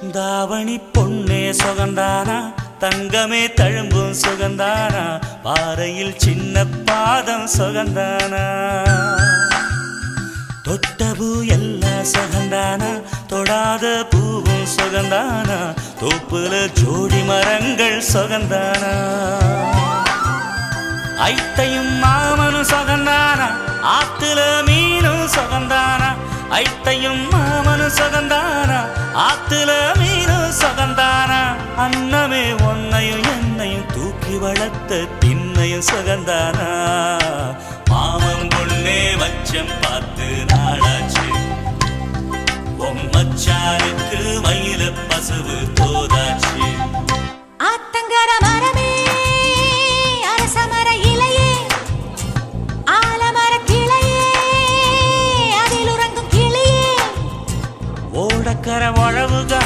தாவணி பொன்னே சுகந்தானா தங்கமே தழும்பும் சுகந்தானா பாறையில் சின்ன பாதம் சுகந்தானா தொட்டபூ எல்லாம் சுகந்தானா தொடாத பூவும் சுகந்தானா தோப்புல ஜோடி மரங்கள் சுகந்தானா ஐத்தையும் மாமனும் சுகந்தானா ஆத்துல மீனும் சுகந்தானா ஐத்தையும் மாமனும் சுகந்தானா ஆத்துல மீனும் சுகந்தானா அன்னமே ஒன்னையும் என்னையும் தூக்கி வளர்த்த திண்ணையும் சுகந்தானா மாமன் பொண்ணே வச்சம் பார்த்து நாளாச்சு மச்சானுக்கு மயில